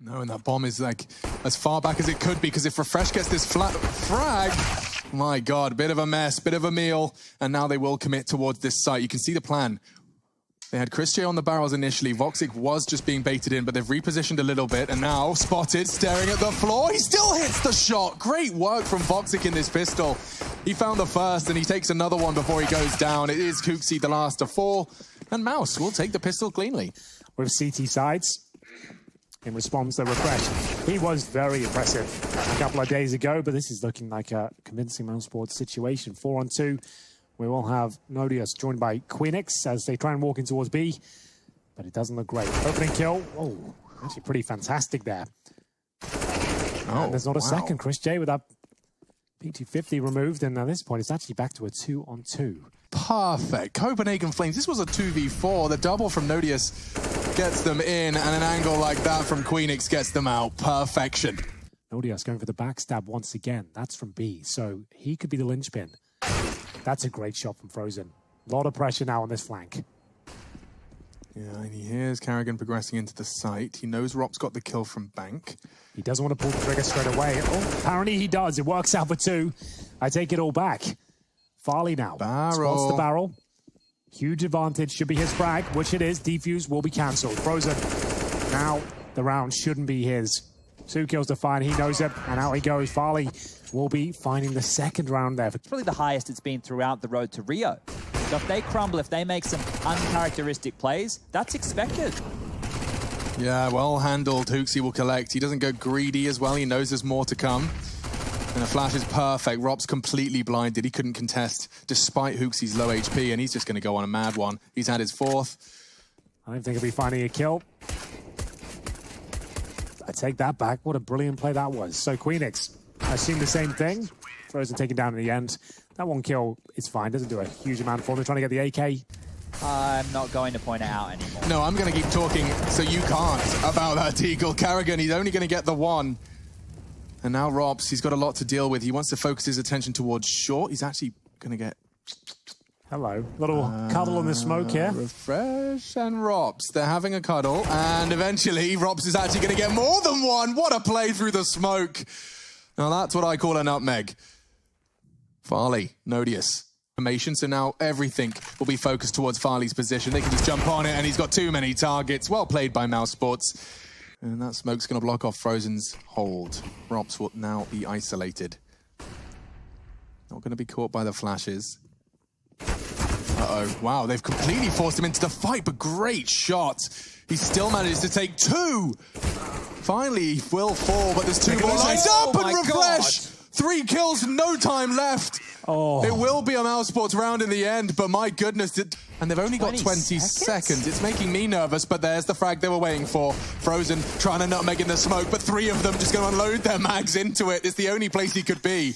No, and that bomb is like as far back as it could be, because if Refresh gets this flat frag, my God, bit of a mess, bit of a meal, and now they will commit towards this site. You can see the plan. They had Chris J on the barrels initially. Voxic was just being baited in, but they've repositioned a little bit, and now Spotted staring at the floor. He still hits the shot. Great work from Voxic in this pistol. He found the first, and he takes another one before he goes down. It is Kooksy, the last to fall, and Mouse will take the pistol cleanly. With CT sides, in response to Refresh. He was very impressive a couple of days ago, but this is looking like a convincing Mousesports situation. 4-on-2. We will have Nodius joined by Queenix as they try and walk in towards B, but it doesn't look great. Opening kill. Oh, actually pretty fantastic there. Oh, and there's not a wow. second. Chris J with that P250 removed, and at this point it's actually back to a 2-on-2. Perfect. Copenhagen Flames. This was a 2v4. The double from Nodius gets them in, and an angle like that from Queenix gets them out. Perfection. Nodius going for the backstab once again. That's from B, so he could be the linchpin. That's a great shot from Frozen. A lot of pressure now on this flank. Yeah, and he hears Carrigan progressing into the site. He knows Rop's got the kill from Bank. He doesn't want to pull the trigger straight away. Oh, apparently he does. It works out for 2. I take it all back. Farley now. Barrel. Spots the barrel. Huge advantage. Should be his frag, which it is. Defuse will be cancelled. Frozen. Now the round shouldn't be his. 2 kills to find. He knows it. And out he goes. Farley will be finding the second round there. It's probably the highest it's been throughout the road to Rio. So if they crumble, if they make some uncharacteristic plays, that's expected. Yeah, well handled. Hooksy will collect. He doesn't go greedy as well. He knows there's more to come. And the flash is perfect. Rop's completely blinded. He couldn't contest despite Hooksy's low HP, and he's just going to go on a mad one. He's had his 4th. I don't think he'll be finding a kill. I take that back. What a brilliant play that was. So Queenix, I assume the same thing. Frozen taken down in the end. That 1 kill is fine. Doesn't do a huge amount for them. They're trying to get the AK. I'm not going to point it out anymore. No, I'm going to keep talking so you can't about that Deagle. Carrigan, he's only going to get the 1. And now Robs, he's got a lot to deal with. He wants to focus his attention towards short. He's actually going to get... Hello. Little cuddle in the smoke here. Refresh and Robs. They're having a cuddle. And eventually, Robs is actually going to get more than 1. What a play through the smoke. Now, that's what I call a nutmeg. Farley, Nodius. Formation, so now everything will be focused towards Farley's position. They can just jump on it, and he's got too many targets. Well played by Mousesports. And that smoke's going to block off Frozen's hold. Robs will now be isolated. Not going to be caught by the flashes. Uh-oh. Wow, they've completely forced him into the fight, but great shot. He still manages to take 2. Finally, he will fall, but there's 2 more lined up, and Refresh! 3 kills, no time left. Oh. It will be a Mousesports round in the end, but my goodness. And they've only got 20 seconds. It's making me nervous, but there's the frag they were waiting for. Frozen trying to nutmeg in the smoke, but 3 of them just going to unload their mags into it. It's the only place he could be.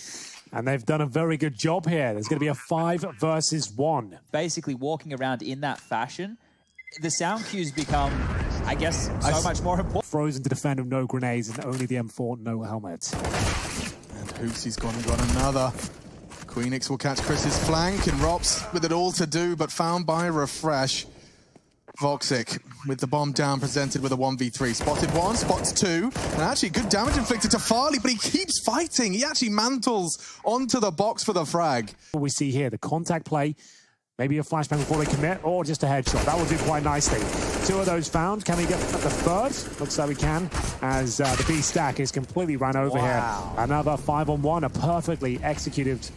And they've done a very good job here. There's going to be a 5 versus 1. Basically walking around in that fashion, the sound cues become, I guess, so much more important. Frozen to defend with no grenades and only the M4, no helmet. And Hooksy's gone and got another. Queenix will catch Chris's flank, and Rops with it all to do, but found by Refresh. Voxic with the bomb down, presented with a 1v3. Spotted 1, spots 2, and actually good damage inflicted to Farley, but he keeps fighting. He actually mantles onto the box for the frag. What we see here, the contact play, maybe a flashbang before they commit, or just a headshot. That will do quite nicely. 2 of those found. Can we get the 3rd? Looks like we can, as the B stack is completely run over here. Another 5-on-1, a perfectly executed.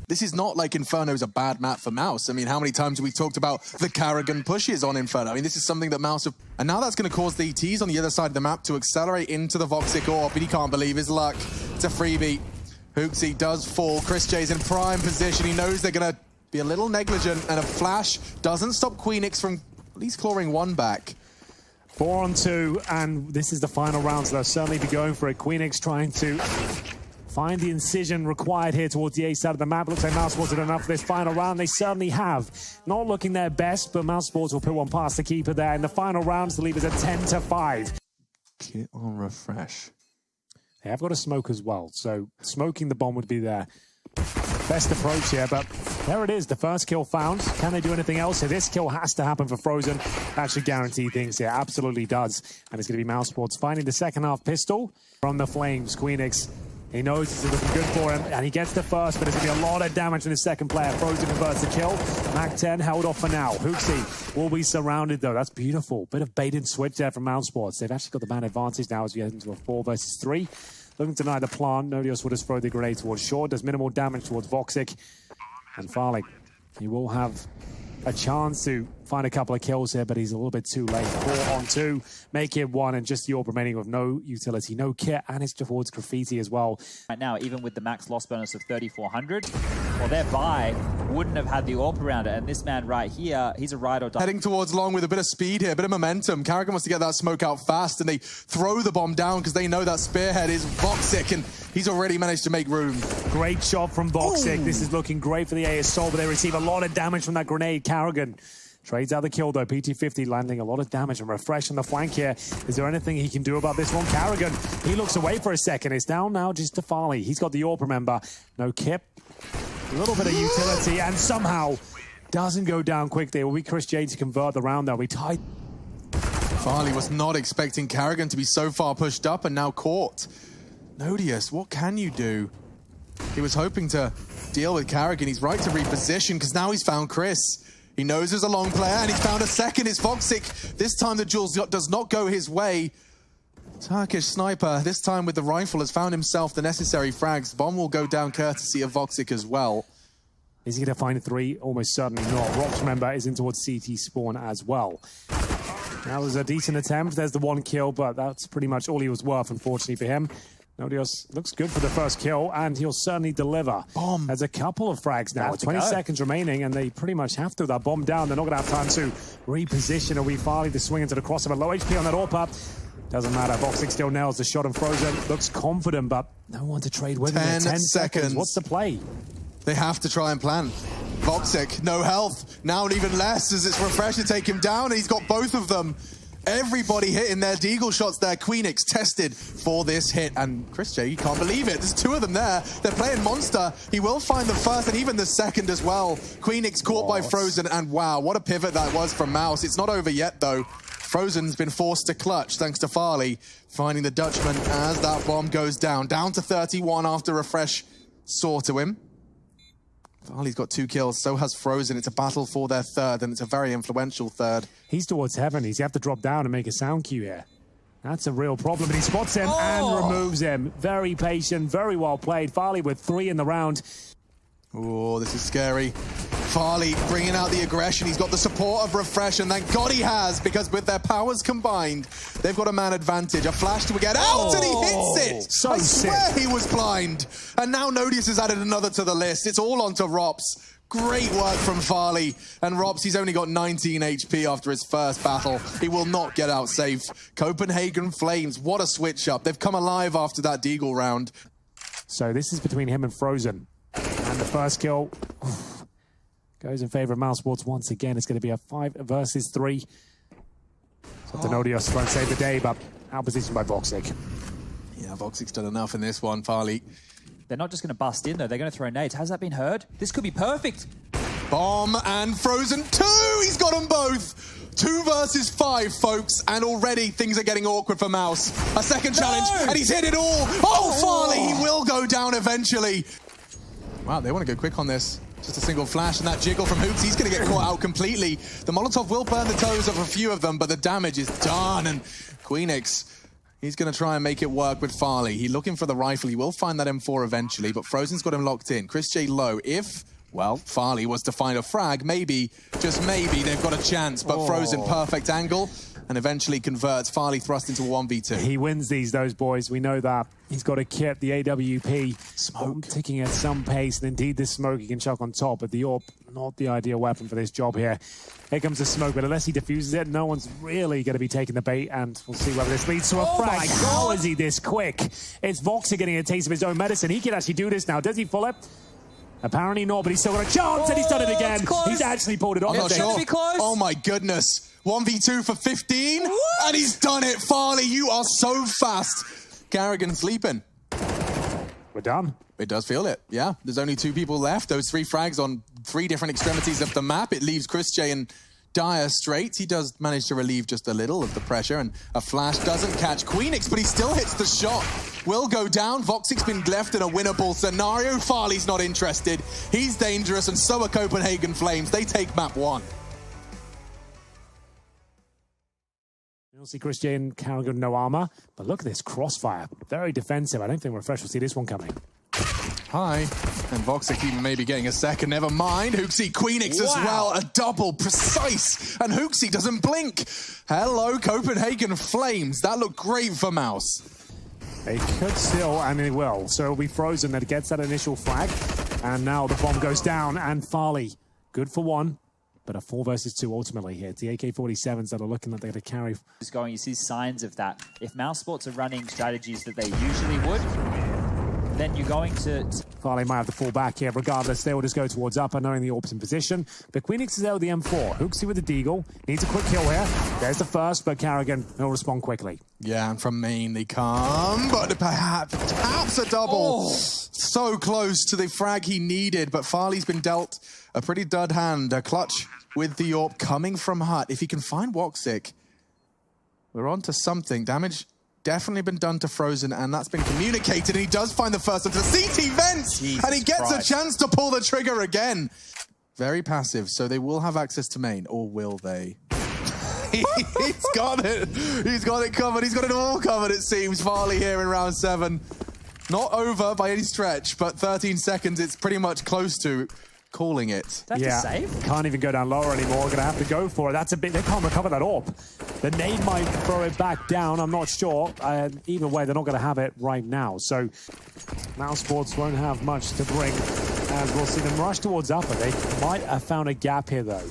This is not like Inferno's a bad map for Mouse. I mean, how many times have we talked about the Carrigan pushes on Inferno? I mean, this is something that Mouse have... And now that's going to cause the ETs on the other side of the map to accelerate into the Voxic orb, but he can't believe his luck. It's a freebie. Hooksy does fall. Chris J's in prime position. He knows they're going to be a little negligent, and a flash doesn't stop Queenix from at least clawing 1 back. 4-on-2, and this is the final round, so they'll certainly be going for it. Queenix trying to find the incision required here towards the A side of the map. Looks like Mousesports have done enough for this final round. They certainly have. Not looking their best, but Mousesports will put 1 past the keeper there. In the final rounds, the lead is a 10-5. Get on Refresh. They have got a smoke as well, so smoking the bomb would be their best approach here, but there it is, the first kill found. Can they do anything else here? This kill has to happen for Frozen. That should guarantee things here, absolutely does. And it's going to be Mousesports finding the second half pistol from the Flames. Queenix, he knows this is looking good for him, and he gets the first, but it's going to be a lot of damage from the second player. Frozen converts the kill. Mac 10 held off for now. Hooksy will be surrounded, though. That's beautiful. Bit of bait and switch there from Mousesports. They've actually got the man advantage now as we head into a 4 versus 3. Looking to deny the plant. Nodios will just throw the grenade towards short. Does minimal damage towards Voxic. And Farley, he will have a chance to find a couple of kills here, but he's a little bit too late. 4 on 2, make it 1, and just the AWP remaining with no utility, no kit, and it's towards Graffiti as well. Right now, even with the max loss bonus of 3,400, well, their buy wouldn't have had the AWP around it, and this man right here, he's a ride or die. Heading towards long with a bit of speed here, a bit of momentum. Carrigan wants to get that smoke out fast, and they throw the bomb down because they know that spearhead is Voxic, and he's already managed to make room. Great shot from Voxic. This is looking great for the ESL, but they receive a lot of damage from that grenade. Carrigan trades out the kill, though. PT50 landing a lot of damage and refresh on the flank here. Is there anything he can do about this one? Carrigan, he looks away for a second. It's down now just to Farley. He's got the AWP, remember. No kip. A little bit of utility, and somehow doesn't go down quickly. It will be Chris J to convert the round, though. We tied. Farley was not expecting Carrigan to be so far pushed up and now caught. Nodius, what can you do? He was hoping to deal with Carrigan. He's right to reposition because now he's found Chris. He knows there's a long player, and he's found a second. It's Voxic. This time the duel does not go his way. Turkish sniper, this time with the rifle, has found himself the necessary frags. Bomb will go down courtesy of Voxic as well. Is he going to find 3? Almost certainly not. Rox, remember, is in towards CT spawn as well. That was a decent attempt. There's the 1 kill, but that's pretty much all he was worth, unfortunately for him. Nodios looks good for the first kill, and he'll certainly deliver. Bomb. There's a couple of frags now. 20 seconds remaining, and they pretty much have to. That bomb down. They're not going to have time to reposition. Are we Farley to swing into the crossover? Low HP on that AWP. Doesn't matter. Voxic still nails the shot, and Frozen looks confident, but no one to trade with. 10 seconds. What's the play? They have to try and plan. Voxic, no health. Now even less as it's refresh to take him down, and he's got both of them. Everybody hitting their deagle shots there. Queenix tested for this hit, and Chris J, you can't believe it. There's 2 of them there. They're playing Monster. He will find the first and even the second as well. Queenix caught by Frozen, and wow, what a pivot that was from Mouse. It's not over yet, though. Frozen's been forced to clutch, thanks to Farley, finding the Dutchman as that bomb goes down. Down to 31 after refresh saw to him. Farley's got 2 kills, so has Frozen. It's a battle for their third, and it's a very influential third. He's towards heaven. He's have to drop down and make a sound cue here. That's a real problem, but he spots him and removes him. Very patient, very well played. Farley with 3 in the round. Oh, this is scary. Farley bringing out the aggression. He's got the support of refresh, and thank God he has, because with their powers combined, they've got a man advantage. A flash to get out, and he hits it! So I swear sick. he was blind. And now Nodius has added another to the list. It's all onto Rops. Great work from Farley. And Rops, he's only got 19 HP after his first battle. He will not get out safe. Copenhagen Flames, what a switch up. They've come alive after that Deagle round. So this is between him and Frozen. And the first kill goes in favor of Mousesports once again. It's going to be a 5 versus 3. So Nodios trying to save the day, but outpositioned by Voxic. Yeah, Voxic's done enough in this one, Farley. They're not just going to bust in, though. They're going to throw nades. Has that been heard? This could be perfect. Bomb and Frozen 2! He's got them both! 2 versus 5, folks, and already things are getting awkward for Mouse. A second challenge, and he's hit it all! Oh, Farley, he will go down eventually. Wow, they want to go quick on this. Just a single flash, and that jiggle from Hoops, he's going to get caught out completely. The Molotov will burn the toes of a few of them, but the damage is done, and Queenix, he's going to try and make it work with Farley. He's looking for the rifle. He will find that M4 eventually, but Frozen's got him locked in. Chris J low. If, well, Farley was to find a frag, maybe, just maybe, they've got a chance, but Frozen, perfect angle, and eventually converts. Farley thrust into a 1v2. He wins those boys. We know that. He's got a kit, the AWP. Smoke. Ticking at some pace, and indeed this smoke he can chuck on top, but the AWP, not the ideal weapon for this job here. Here comes the smoke, but unless he defuses it, no one's really going to be taking the bait, and we'll see whether this leads to a frag. How is he this quick? It's Voxer getting a taste of his own medicine. He can actually do this now. Does he pull it? Apparently not, but he's still got a chance, and he's done it again. He's actually pulled it off. I'm not sure. Oh my goodness. 1v2 for 15, and he's done it. Farley, you are so fast. Carrigan sleeping. We're done. It does feel it, yeah. There's only 2 people left. Those 3 frags on 3 different extremities of the map. It leaves Chris J and dire straits. He does manage to relieve just a little of the pressure, and a flash doesn't catch Queenix, but he still hits the shot. Will go down. Voxic's been left in a winnable scenario. Farley's not interested. He's dangerous, and so are Copenhagen Flames. They take map 1. You'll see Chris J and Carrigan no armor, but look at this crossfire. Very defensive. I don't think Refresh will see this one coming. Hi. And Voxic even maybe getting a second. Never mind. Hooksy Queenix as well. A double. Precise. And Hooksy doesn't blink. Hello, Copenhagen Flames. That looked great for Mouse. They could still, and they will. So it'll be Frozen that gets that initial flag. And now the bomb goes down. And Farley, good for 1. But a 4 versus 2 ultimately here. It's the AK-47s that are looking like they're going to carry. You see signs of that. If Mousesports are running strategies that they usually would, then you're going to... Farley might have to fall back here. Regardless, they will just go towards upper, knowing the orb's in position. But Queenix is there with the M4. Hooksy with the Deagle. Needs a quick kill here. There's the first, but Carrigan will respond quickly. Yeah, and from main they come, but perhaps a double. So close to the frag he needed, but Farley's been dealt a pretty dud hand. A clutch with the AWP coming from Hut. If he can find Woxic, we're on to something. Damage definitely been done to Frozen, and that's been communicated, and he does find the first into the CT vents, and he gets a chance to pull the trigger again. Very passive, so they will have access to main, or will they? He's got it. He's got it covered. He's got it all covered, it seems. Farley here in round 7. Not over by any stretch, but 13 seconds, it's pretty much close to calling it. That's a save. Can't even go down lower anymore. Gonna have to go for it. That's a bit. They can't recover that AWP. The nade might throw it back down. I'm not sure. Either way, they're not going to have it right now. So Mousesports won't have much to bring, as we'll see them rush towards upper. They might have found a gap here, though.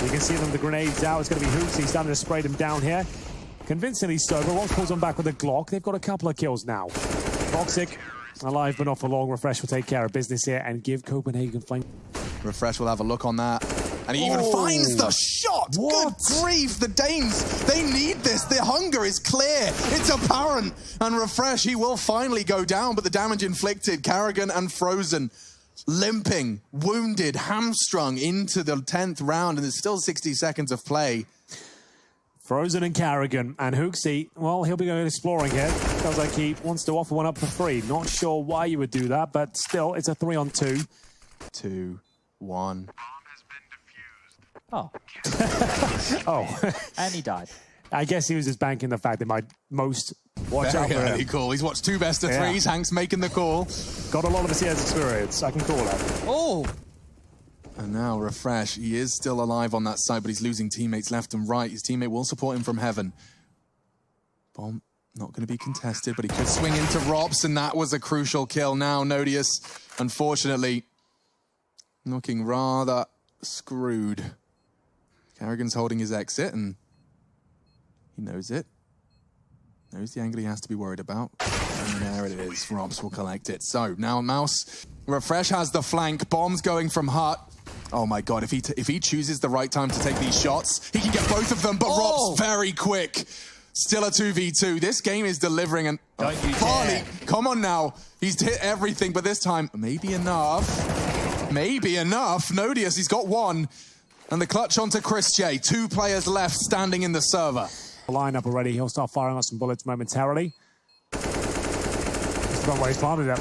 You can see them, the grenades out. It's going to be Hoops. He's starting to spray them down here. Convincingly so, but Rox pulls them back with a Glock. They've got a couple of kills now. Voxic, alive but not for long. Refresh will take care of business here and give Copenhagen Flame. Refresh will have a look on that. And he even finds the shot! What? Good grief, the Danes, they need this. Their hunger is clear. It's apparent. And Refresh, he will finally go down, but the damage inflicted. Carrigan and Frozen limping, wounded, hamstrung into the 10th round, and there's still 60 seconds of play. Frozen and Carrigan, and Hooksy, well, he'll be going exploring here. Feels like he wants to offer one up for free. Not sure why you would do that, but still, it's a 3-on-2. 2, 1. Oh. Oh. And he died. I guess he was just banking the fact they might most watch out for him. Very cool. He's watched 2 best of 3s. Hank's making the call. Got a lot of his years experience. I can call that. Oh. And now Refresh, he is still alive on that side, but he's losing teammates left and right. His teammate will support him from heaven. Bomb not going to be contested, but he could swing into Robs, and that was a crucial kill. Now Nodius, unfortunately, looking rather screwed. Carrigan's holding his exit, and he knows it. Knows the angle he has to be worried about. And there it is. Robs will collect it. So now Mouse, Refresh has the flank. Bombs going from Hut. Oh my God, if he chooses the right time to take these shots, he can get both of them, but Rob's very quick. Still a 2v2. This game is delivering, and Farley, come on now. He's hit everything, but this time, maybe enough. Maybe enough. Nodius, he's got 1. And the clutch onto Chris J. 2 players left standing in the server. Line up already. He'll start firing off some bullets momentarily. Just about where he's planted it.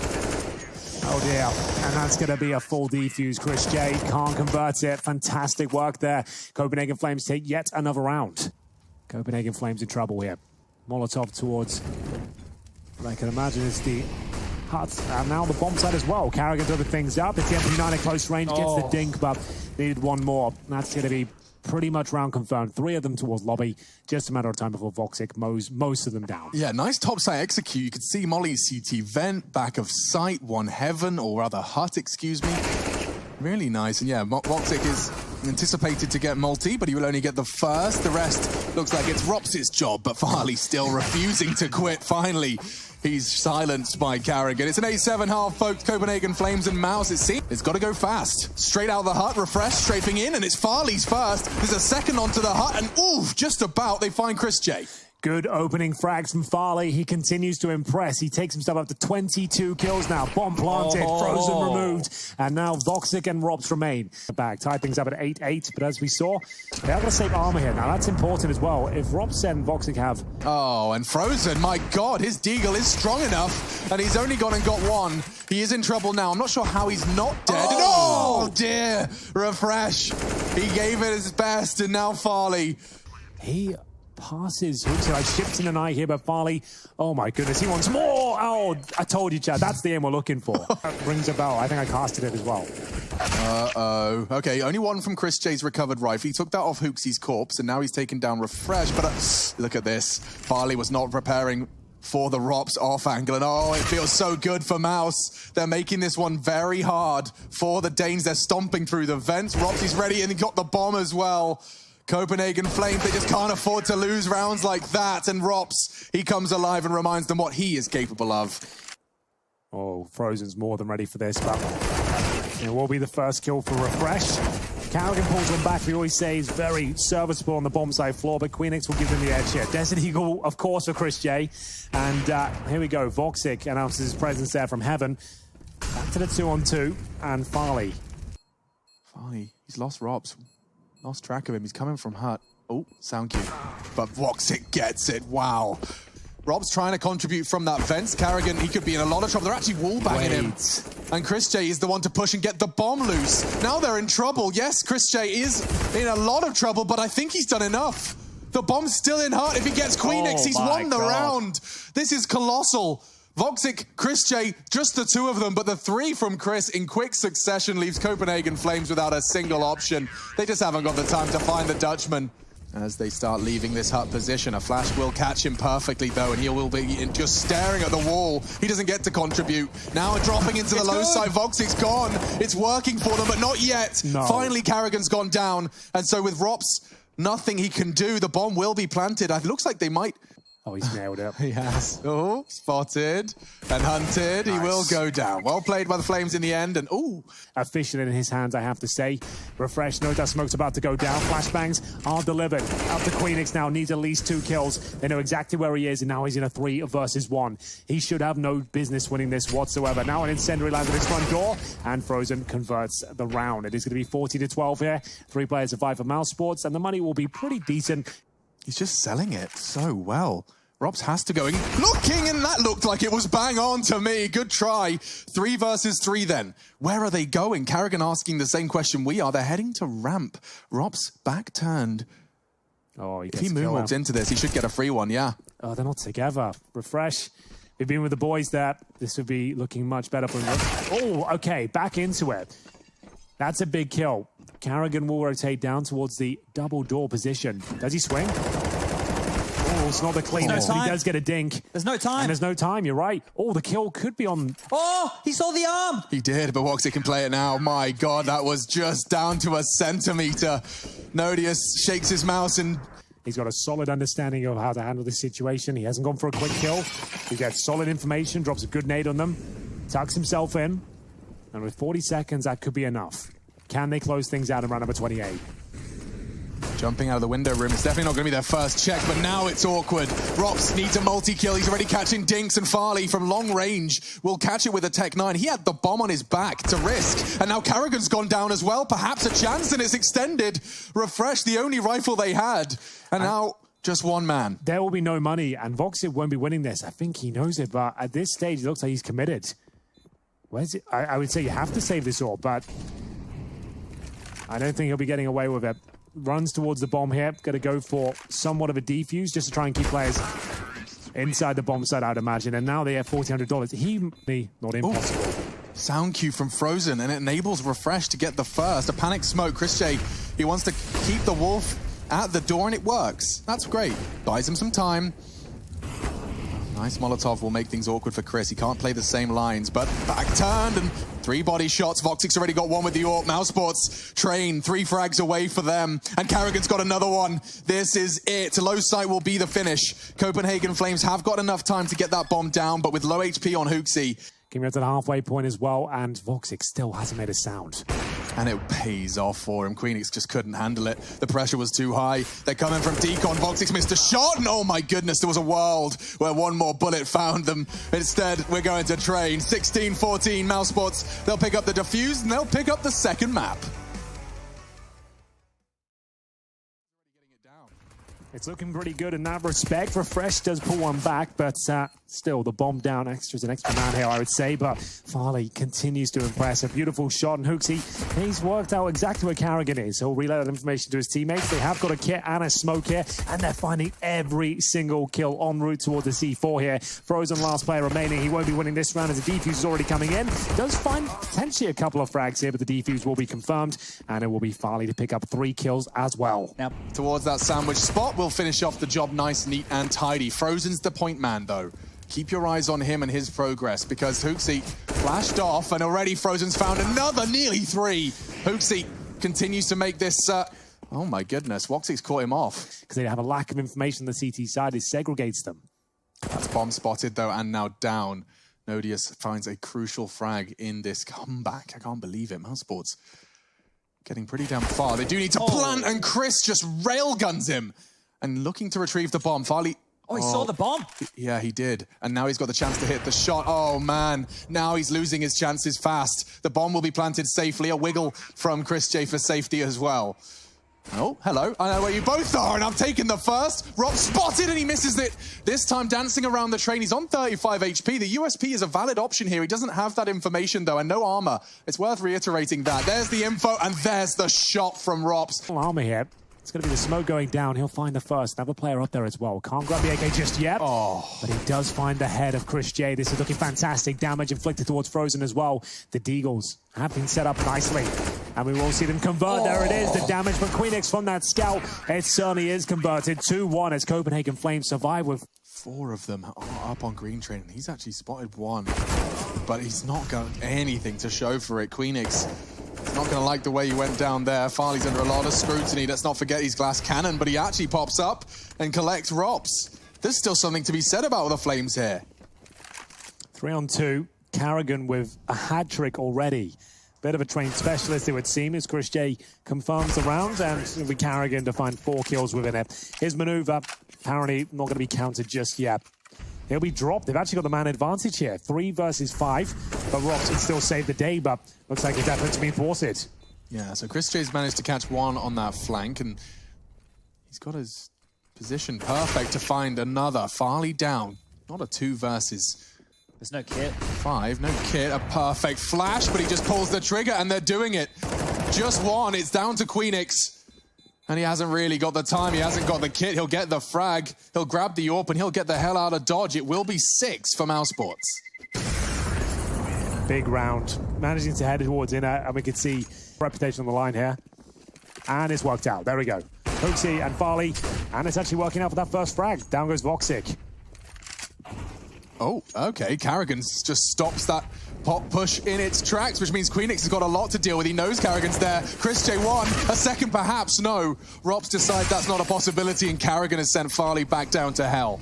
Oh dear. And that's going to be a full defuse. Chris J can't convert it. Fantastic work there. Copenhagen Flames take yet another round. Copenhagen Flames in trouble here. Molotov towards, I can imagine it's the Hut. And now the bomb side as well. Carrigan's opened things up. It's the MP9 at close range. Gets the dink, but needed 1 more. That's going to be pretty much round confirmed. 3 of them towards lobby. Just a matter of time before Voxic mows most of them down. Yeah, nice topside execute. You could see Molly's CT vent, back of sight, 1 heaven, or rather Hut, excuse me. Really nice. And yeah, Voxic is anticipated to get multi, but he will only get the first. The rest looks like it's Rops's job, but Farley still refusing to quit. Finally, he's silenced by Carrigan. It's an 8-7 half, folks. Copenhagen Flames and Mouse. It's got to go fast. Straight out of the Hut, Refresh strafing in, and it's Farley's first. There's a second onto the Hut, and ooh, just about they find Chris J. Good opening frags from Farley. He continues to impress. He takes himself up to 22 kills now. Bomb planted, Frozen removed, and now Voxic and Robs remain. Back, tie things up at 8-8, but as we saw, they are going to save armor here. Now, that's important as well. If Robs and Voxic have... Oh, and Frozen, my God, his Deagle is strong enough, and he's only gone and got one. He is in trouble now. I'm not sure how he's not dead. Oh dear, Refresh. He gave it his best, and now Farley. He passes Hooksy. I shipped in an eye here, but Farley, oh my goodness, he wants more. Oh, I told you, Chad, that's the aim we're looking for. Rings a bell. I think I casted it as well. Uh-oh. Okay, only one from Chris J's recovered rifle. He took that off Hooksy's corpse, and now he's taken down Refresh. But look at this. Farley was not preparing for the Rops off angle, and oh, it feels so good for Mouse. They're making this one very hard for the Danes. They're stomping through the vents. Rops is ready, and he got the bomb as well. Copenhagen Flames, they just can't afford to lose rounds like that, and Rops, he comes alive and reminds them what he is capable of. Oh, Frozen's more than ready for this, but it will be the first kill for Refresh. Carrigan pulls one back. We always say he's very serviceable on the bomb side floor, but Queenix will give them the edge here. Desert Eagle, of course, for Chris J. And here we go. Voxic announces his presence there from heaven. Back to the 2-on-2, and Farley. Farley, he's lost Robs. Lost track of him. He's coming from hut. Oh, sound cue. But Voxic gets it. Wow. Rob's trying to contribute from that fence. Carrigan, he could be in a lot of trouble. They're actually wallbanging him. And Chris J is the one to push and get the bomb loose. Now they're in trouble. Yes, Chris J is in a lot of trouble, but I think he's done enough. The bomb's still in hut. If he gets Queenix, he's won the round. This is colossal. Voxic, Chris J, just the two of them, but the three from Chris in quick succession leaves Copenhagen Flames without a single option. They just haven't got the time to find the Dutchman. As they start leaving this hut position, a flash will catch him perfectly, though, and he will be just staring at the wall. He doesn't get to contribute. Now dropping into the low side. Voxic's gone. It's working for them, but not yet. No. Finally, Carrigan's gone down. And so with Rops, nothing he can do. The bomb will be planted. It looks like they might... Oh, he's nailed it. He has. Oh, spotted and hunted. Nice. He will go down. Well played by the Flames in the end. And ooh. Efficient in his hands, I have to say. Refresh, knows that smoke's about to go down. Flashbangs are delivered. Up to Queenix now, needs at least 2 kills. They know exactly where he is, and now he's in a 3 versus 1. He should have no business winning this whatsoever. Now an incendiary lands at his front door, and Frozen converts the round. It is going to be 40-12 here. 3 players survive for Mousesports, and the money will be pretty decent. He's just selling it so well. Robs has to go in. Looking, and that looked like it was bang on to me. Good try. 3 versus 3 then. Where are they going? Carrigan asking the same question we are. They're heading to ramp. Robs back turned. Oh, if he moonwalks into this, he should get a free one, yeah. Oh, they're not together. Refresh. We've been with the boys there. This would be looking much better for him. Oh, okay, back into it. That's a big kill. Carrigan will rotate down towards the double door position. Does he swing? Oh, it's not the cleanest, but he does get a dink. There's no time. And there's no time, you're right. Oh, the kill could be on... Oh, he saw the arm. He did, but Voxic can play it now. My God, that was just down to a centimeter. Nodius shakes his mouse and... He's got a solid understanding of how to handle this situation. He hasn't gone for a quick kill. He gets solid information, drops a good nade on them, tucks himself in, and with 40 seconds, that could be enough. Can they close things out in round number 28? Jumping out of the window room. It's definitely not going to be their first check, but now it's awkward. Rops needs a multi-kill. He's already catching Dinks, and Farley from long range will catch it with a Tech 9. He had the bomb on his back to risk, and now Carrigan's gone down as well. Perhaps a chance, and it's extended. Refresh, the only rifle they had, and now just one man. There will be no money, and Voxic won't be winning this. I think he knows it, but at this stage, it looks like he's committed. Where's it? I would say you have to save this all, but I don't think he'll be getting away with it. Runs towards the bomb here. Got to go for somewhat of a defuse just to try and keep players inside the bomb site, I'd imagine. And now they have $1,400. Not impossible. Ooh. Sound cue from Frozen, and it enables Refresh to get the first. A panic smoke. Chris J, he wants to keep the wolf at the door, and it works. That's great. Buys him some time. Nice Molotov will make things awkward for Chris. He can't play the same lines, but back turned and 3 body shots. Voxic's already got 1 with the AWP. Mousesports train 3 frags away for them. And Carrigan's got another one. This is it. Low sight will be the finish. Copenhagen Flames have got enough time to get that bomb down, but with low HP on Hooksy. Getting up to the halfway point as well, and Voxic still hasn't made a sound. And it pays off for him. Queenix just couldn't handle it. The pressure was too high. They're coming from Decon. Voxix missed a shot, and oh my goodness, there was a world where one more bullet found them. Instead, we're going to train. 16-14 Mousesports. They'll pick up the defuse, and they'll pick up the second map. It's looking pretty good in that respect. Refresh does pull one back, but still, the bomb down. Extra's an extra man here, I would say, but Farley continues to impress. A beautiful shot, and Hooksy, he's worked out exactly where Carrigan is. He'll relay that information to his teammates. They have got a kit and a smoke here, and they're finding every single kill en route toward the C4 here. Frozen, last player remaining. He won't be winning this round as the defuse is already coming in. Does find potentially a couple of frags here, but the defuse will be confirmed, and it will be Farley to pick up 3 kills as well. Now, towards that sandwich spot, we'll finish off the job nice, neat, and tidy. Frozen's the point man, though. Keep your eyes on him and his progress, because Hooksy flashed off, and already Frozen's found another nearly 3. Hooksy continues to make this... oh my goodness, Woxy's caught him off. Because they have a lack of information on the CT side, it segregates them. That's bomb spotted, though, and now down. Nodius finds a crucial frag in this comeback. I can't believe it. Mousesports getting pretty damn far. They do need to plant, and Chris just railguns him. And looking to retrieve the bomb. Farley... oh, he saw the bomb. Yeah, he did. And now he's got the chance to hit the shot. Oh, man. Now he's losing his chances fast. The bomb will be planted safely. A wiggle from Chris J for safety as well. Oh, hello. I know where you both are, and I've taken the first. Rob spotted, and he misses it. This time, dancing around the train. He's on 35 HP. The USP is a valid option here. He doesn't have that information, though, and no armor. It's worth reiterating that. There's the info, and there's the shot from Rops. Armor here. It's going to be the smoke going down. He'll find the first. Another player up there as well. Can't grab the AK just yet. Oh. But he does find the head of Chris J. This is looking fantastic. Damage inflicted towards Frozen as well. The Deagles have been set up nicely. And we will see them convert. There it is. The damage from Queenix from that scout. It certainly is converted. 2-1 as Copenhagen Flames survive with... 4 of them up on green train. He's actually spotted 1. But he's not got anything to show for it. Queenix... not going to like the way he went down there. Farley's under a lot of scrutiny. Let's not forget his glass cannon, but he actually pops up and collects Rops. There's still something to be said about the Flames here. 3-on-2. Carrigan with a hat-trick already. Bit of a trained specialist, it would seem, as Chris J confirms the round, and it'll be Carrigan to find 4 kills within it. His maneuver, apparently not going to be counted just yet. He'll be dropped. They've actually got the man advantage here. 3 versus 5. But Rops can still save the day, but looks like his efforts being thwarted. Yeah, so Chris J's managed to catch 1 on that flank, and he's got his position perfect to find another. Farley down. Not a 2 versus... there's no kit. 5, no kit. A perfect flash, but he just pulls the trigger, and they're doing it. Just 1. It's down to Queenix. And he hasn't really got the time. He hasn't got the kit. He'll get the frag. He'll grab the AWP, and he'll get the hell out of Dodge. It will be 6 for Mousesports. Big round. Managing to head towards inner, and we can see reputation on the line here. And it's worked out. There we go. Hooksy and Farley. And it's actually working out for that first frag. Down goes Voxic. Oh, okay. Carrigan just stops that pop push in its tracks, which means Queenix has got a lot to deal with. He knows Carrigan's there. Chris J won. A second, perhaps. No. Rops decide that's not a possibility, and Carrigan has sent Farley back down to hell.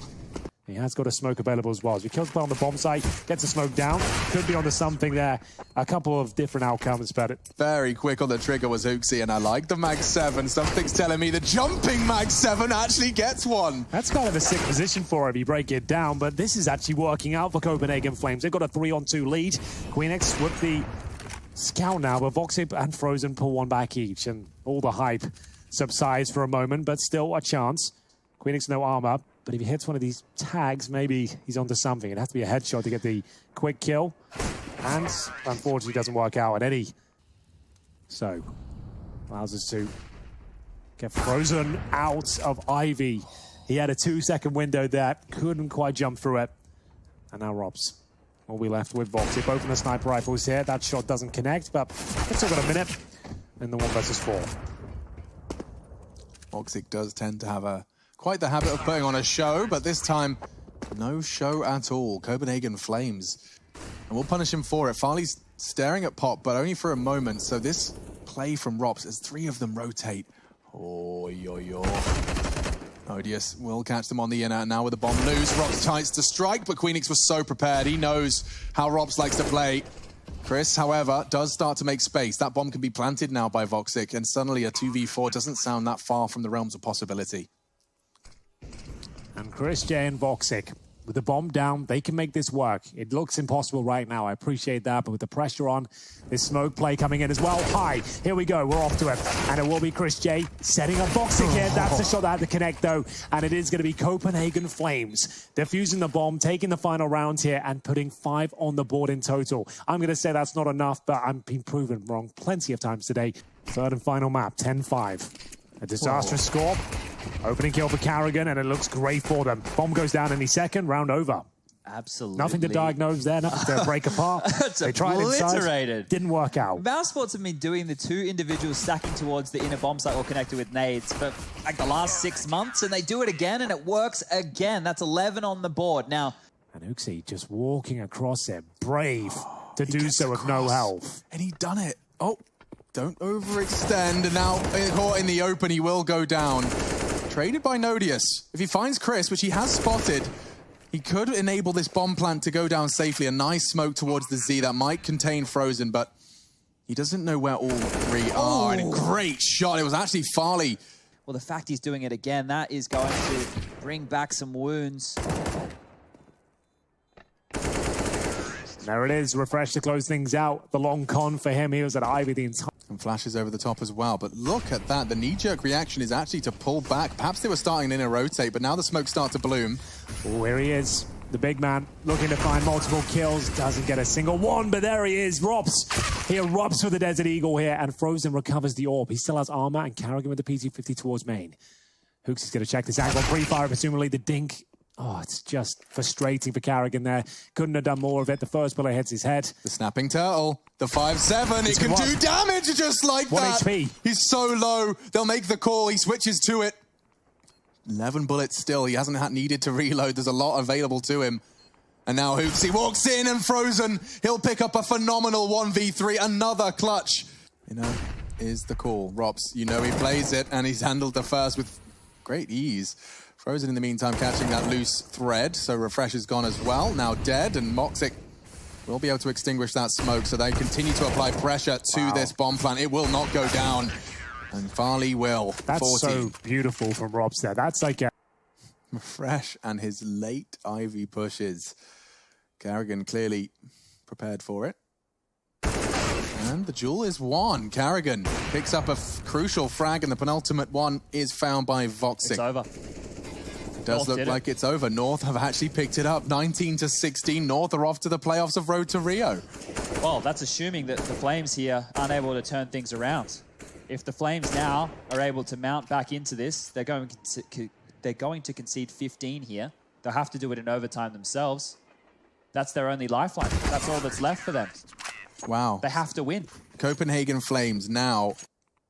He has got a smoke available as well. As he kills on the bomb site, gets the smoke down. Could be onto something there. A couple of different outcomes, but very quick on the trigger was Hooksy, and I like the Mag 7. Something's telling me the jumping Mag 7 actually gets 1. That's kind of a sick position for him. You break it down, but this is actually working out for Copenhagen Flames. They've got a 3-on-2 lead. Queenix with the scout now, but Voxip and Frozen pull 1 back each, and all the hype subsides for a moment, but still a chance. Queenix no armor. But if he hits one of these tags, maybe he's onto something. It'd have to be a headshot to get the quick kill. And unfortunately, it doesn't work out at any. So, allows us to get Frozen out of Ivy. He had a 2-second window there. Couldn't quite jump through it. And now Robs will be left with Vox. Both of the sniper rifles here. That shot doesn't connect, but it's still got a minute in the 1 versus 4. Voxic does tend to have quite the habit of putting on a show, but this time, no show at all. Copenhagen Flames. And we'll punish him for it. Farley's staring at Pop, but only for a moment. So this play from Rops as 3 of them rotate. Odious will catch them on the inner. Now with the bomb loose, Rops tries to strike, but Queenix was so prepared. He knows how Rops likes to play. Chris, however, does start to make space. That bomb can be planted now by Voxic, and suddenly a 2v4 doesn't sound that far from the realms of possibility. And Chris J and Voxic, with the bomb down, they can make this work. It looks impossible right now, I appreciate that, but with the pressure on, this smoke play coming in as well. Hi, here we go, we're off to it. And it will be Chris J setting up Voxic here. That's the shot that had to connect though, and it is going to be Copenhagen Flames defusing the bomb, taking the final round here, and putting 5 on the board in total. I'm going to say that's not enough, but I'm being proven wrong plenty of times today. Third and final map, 10-5. A disastrous score. Opening kill for Carrigan, and it looks great for them. Bomb goes down any second, round over. Absolutely. Nothing to diagnose there, nothing to break apart. They tried inside, didn't work out. Mousesports have been doing the 2 individuals stacking towards the inner bomb site or connected with nades for like the last 6 months, and they do it again, and it works again. That's 11 on the board. Now, and Uxie just walking across it, brave to do so with no health. And he done it. Oh, don't overextend. And now caught in the open, he will go down. Traded by Nodius. If he finds Chris, which he has spotted, he could enable this bomb plant to go down safely. A nice smoke towards the Z that might contain Frozen, but he doesn't know where all 3 are. And a great shot. It was actually Farley. Well, the fact he's doing it again, that is going to bring back some wounds. There it is, refresh to close things out. The long con for him, he was at Ivy the entire... And flashes over the top as well. But look at that. The knee-jerk reaction is actually to pull back. Perhaps they were starting in a rotate, but now the smoke starts to bloom. Oh, here he is. The big man looking to find multiple kills. Doesn't get a single one, but there he is. Robs. He erupts with the Desert Eagle here, and Frozen recovers the orb. He still has armor, and Carrigan with the PT-50 towards main. Hooks is going to check this angle. Pre-fire, presumably the dink. Oh, it's just frustrating for Carrigan there. Couldn't have done more of it. The first bullet hits his head. The snapping turtle. The 5-7. It can do damage just like 1 that. HP. He's so low. They'll make the call. He switches to it. 11 bullets still. He hasn't needed to reload. There's a lot available to him. And now Hooksy walks in, and Frozen, he'll pick up a phenomenal 1v3. Another clutch. You know, is the call. Rops, you know he plays it, and he's handled the first with great ease. Frozen in the meantime catching that loose thread, so Refresh is gone as well. Now dead, and Moxic will be able to extinguish that smoke, so they continue to apply pressure to this bomb plant. It will not go down, and Farley will. That's 40. so beautiful from Robs there. That's like a... Refresh and his late Ivy pushes. Carrigan clearly prepared for it. And the duel is won. Carrigan picks up a crucial frag, and the penultimate one is found by Voxic. It's over. It does look like it's over. North have actually picked it up. 19-16. North are off to the playoffs of Road to Rio. Well, that's assuming that the Flames here aren't able to turn things around. If the Flames now are able to mount back into this, they're going to concede 15 here. They'll have to do it in overtime themselves. That's their only lifeline. That's all that's left for them. Wow. They have to win. Copenhagen Flames now.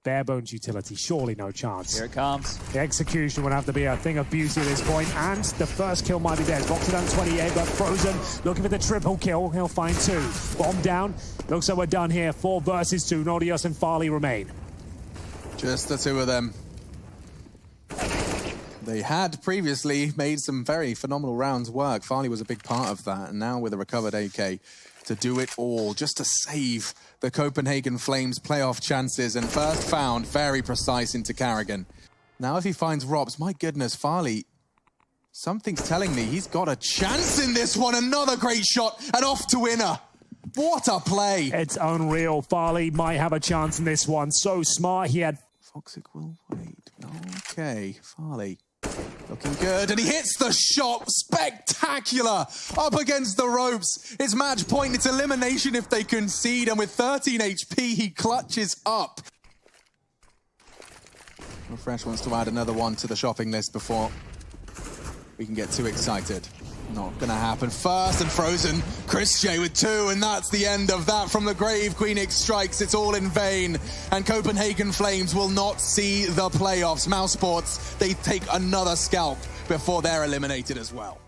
Bare bones utility, surely no chance. Here it comes. The execution would have to be a thing of beauty at this point, and the first kill might be theirs. Boxer down 28, but Frozen looking for the triple kill. He'll find 2. Bomb down. Looks like we're done here. 4 versus 2. Nodius and Farley remain. Just the 2 of them. They had previously made some very phenomenal rounds work. Farley was a big part of that, and now with a recovered AK to do it all, just to save the Copenhagen Flames playoff chances, and first found very precise into Carrigan. Now if he finds Robs, my goodness, Farley, something's telling me he's got a chance in this one. Another great shot, and off to winner. What a play. It's unreal. Farley might have a chance in this one. So smart. He had... Voxic will wait. Okay, Farley. Looking good, and he hits the shot. Spectacular! Up against the ropes. It's match point. It's elimination if they concede, and with 13 HP, he clutches up. Refresh wants to add another one to the shopping list before we can get too excited. Not gonna happen. First and Frozen, Chris J with 2, and that's the end of that. From the grave, Queenix strikes. It's all in vain, and Copenhagen Flames will not see the playoffs. Mousesports, they take another scalp before they're eliminated as well.